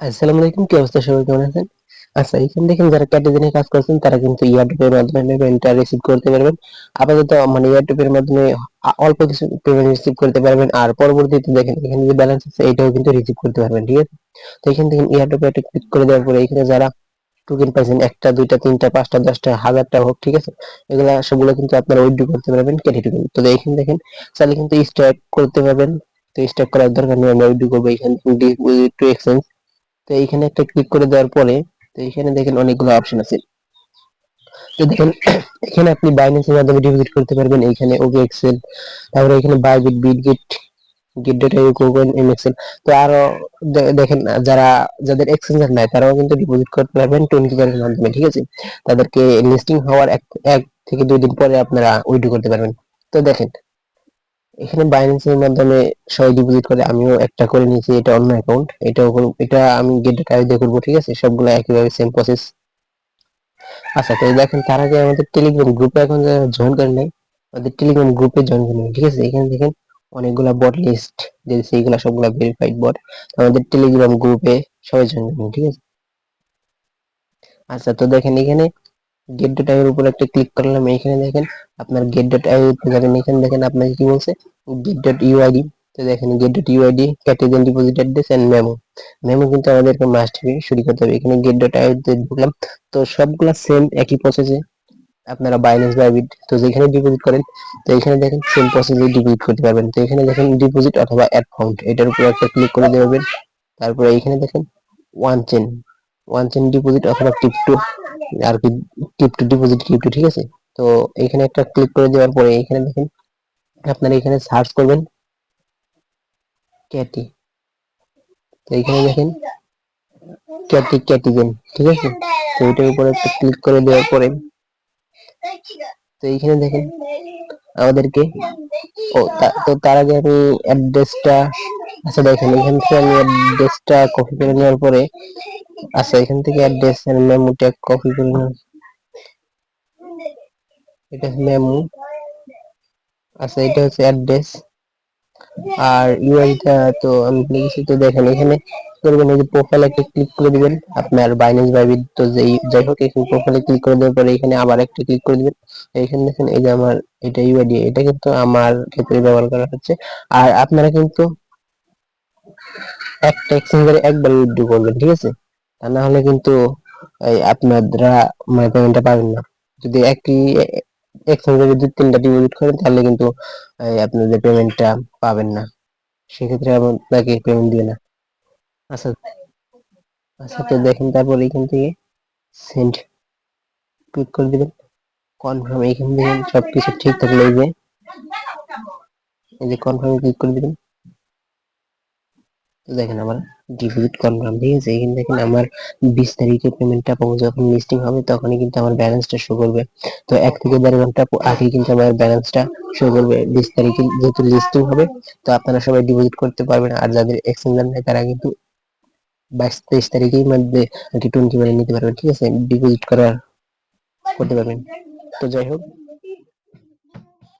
আসসালামু আলাইকুম, কি অবস্থা? সবাই কেমন আছেন? আচ্ছা, এখানে দেখেন যারা ক্যাটাগরি কাজ করছেন তারা কিন্তু এয়ারড্রপের মাধ্যমে পেমেন্টটা রিসিভ করতে পারবেন। আপাতত মানে এয়ারড্রপের মাধ্যমে অল্প কিছু পেমেন্ট রিসিভ করতে পারবেন, আর পরবর্তীতে দেখেন এখানে যে ব্যালেন্স আছে এটাও কিন্তু রিসিভ করতে পারবেন। ঠিক আছে, তো এখান থেকে এয়ারড্রপে একটা ক্লিক করে দেওয়ার পরে এখানে যারা টোকেন পাইছেন, একটা দুইটা তিনটা পাঁচটা দশটা হাজারটা হোক, ঠিক আছে, এগুলা সবগুলো কিন্তু আপনারা উইথড্র করতে পারবেন ক্যাটি টোকেন। তো এখানে দেখেন চাইলে কিন্তু স্ট্যাক করতে পারবেন। তো স্ট্যাক করার দরকার নেই, আমরা উইথড্র করবো এখান থেকে ডিপোজিট টু এক্সচেঞ্জ। তো এইখানে একটা ক্লিক করে দেওয়ার পরে তো এখানে দেখেন অনেকগুলো অপশন আছে। তো দেখেন এখানে আপনি বাইন্যান্সের মাধ্যমে ডিপোজিট করতে পারবেন, এইখানে ওকে এক্সেল, তারপরে এখানে Bybit, Bitget, Gate dot U, KuCoin, MEXC. তো আরো দেখেন যাদের এক্সচেঞ্জার নাই তারাও কিন্তু ডিপোজিট করতে পারবেন টোয়েন্টি এর মাধ্যমে। ঠিক আছে, তাদেরকে লিস্টিং হওয়ার এক থেকে 2 দিন পরে আপনারা উইথড্র করতে পারবেন। তো দেখেন এখানে বাইন্যান্সের মাধ্যমে সবাই ডিপোজিট করে, আমিও একটা করে নিয়েছি, এটা অন্য অ্যাকাউন্ট, এটা আমি গেট ডট আই দিয়ে করবো। ঠিক আছে, সবগুলো একইভাবে সেম প্রসেস। আচ্ছা, তো দেখেন তার আগে আমাদের টেলিগ্রাম গ্রুপে এখন যারা জয়েন করেন নাই, আমাদের টেলিগ্রাম গ্রুপে জয়েন করে নেবেন। ঠিক আছে, এখানে দেখেন অনেকগুলা বট লিস্ট যে সেইগুলা সবগুলা ভেরিফাইড বট। আমাদের টেলিগ্রাম গ্রুপে সবাই জয়েন করবেন। ঠিক আছে, আচ্ছা, তো দেখেন এখানে গেট ডট আই এর উপর একটা ক্লিক করলাম। এখানে দেখেন আপনার গেট ডট আই যাবেন, এখানে দেখেন আপনাকে কি বলছে, গেট ডট ইউআইডি। তো দেখেন gate dot UID, category, deposit address and memo. Memo কিন্তু আমাদেরকে মাস্ট বি শুরু করতে হবে। এখানে গেট ডট আই তে ঢুকলাম। তো সবগুলা সেম একই প্রসেসে আপনারা বাইন্যান্স, বাইবিট তো যেখানে ডিপোজিট করেন, তো এখানে দেখেন সেম প্রসেসে ডিপোজিট করতে পারবেন। তো এখানে দেখেন ডিপোজিট অথবা অ্যাড ফান্ড, এটার উপর একটা ক্লিক করে দেবেন। তারপরে এখানে দেখেন one chain, one chain deposit অথবা ক্রিপ্টো, আর কি ক্রিপ্টো ডিপোজিট, ক্রিপ্টো। ঠিক আছে, তো এখানে একটা ক্লিক করে দেওয়ার পরে এখানে দেখেন আপনারা এখানে সার্চ করবেন ক্যাটি। তো এখানে দেখেন ক্যাটিজেন। ঠিক আছে, তো এটার উপর একটা ক্লিক করে দেওয়ার পরে তো এইখানে দেখেন আমাদেরকে তো তার আগে আমি অ্যাড্রেসটা, আচ্ছা দেখেন এখান থেকে আমি অ্যাড্রেসটা কপি করে নেওয়ার পরে, আচ্ছা এখান থেকে অ্যাড্রেস এর মেমোটা কপি করে নেওয়া, এটা মেমো। আচ্ছা, এটা হচ্ছে অ্যাড্রেস, আর ইউআইটা তো আমি লিখেছি। তো দেখেন এখানে করবেন এই যে প্রোফাইল একটা ক্লিক করে দিবেন, আপনার বাইন্যান্স, বাইবিট তো যাই হোক, এখানে প্রোফাইলে ক্লিক করে দেওয়ার পরে এখানে আবার একটা ক্লিক করে দিবেন। এখানে দেখেন এই যে আমার এটা ইউআইডি, এটা কিন্তু আমার ক্ষেত্রে ব্যবহার করা হচ্ছে। আর আপনারা কিন্তু একটা এক্সচেঞ্জারে একবার উইথড্র করবেন। ঠিক আছে, তা না হলে কিন্তু এই আপনারা মানে পেমেন্টটা পাবেন না। যদি একই এক্সচেঞ্জারে 2-3টা ডিপোজিট করেন তাহলে কিন্তু আপনাদের পেমেন্টটা পাবেন না, সেক্ষেত্রে আপনাকে পেমেন্ট দিবে না। আচ্ছা, আচ্ছা, তো দেখেন তারপর এখান থেকে সেন্ড ক্লিক করে দিবেন, কনফার্ম। এখান থেকে সবকিছু ঠিক থাকলে এই যে কনফার্মে ক্লিক করে দিবেন। তো দেখেন আমার ডিপোজিট কনফার্ম। ঠিক আছে, এখানে দেখেন আমার 20 তারিখে পেমেন্টটা পাবো, যখন লিস্টিং হবে তখনই কিন্তু আমার ব্যালেন্সটা শো করবে। তো 1 থেকে 1.5 ঘন্টা আগে কিন্তু আমার ব্যালেন্সটা শো করবে। 20 তারিখে যেহেতু লিস্টিং হবে, তো আপনারা সবাই ডিপোজিট করতে পারবেন। আর যাদের এক্সচেঞ্জার নেই তারা কিন্তু 22-23 তারিখের মধ্যে আর কি 20 নিতে পারবেন। ঠিক আছে, ডিপোজিট করতে পারবেন। তো যাই হোক,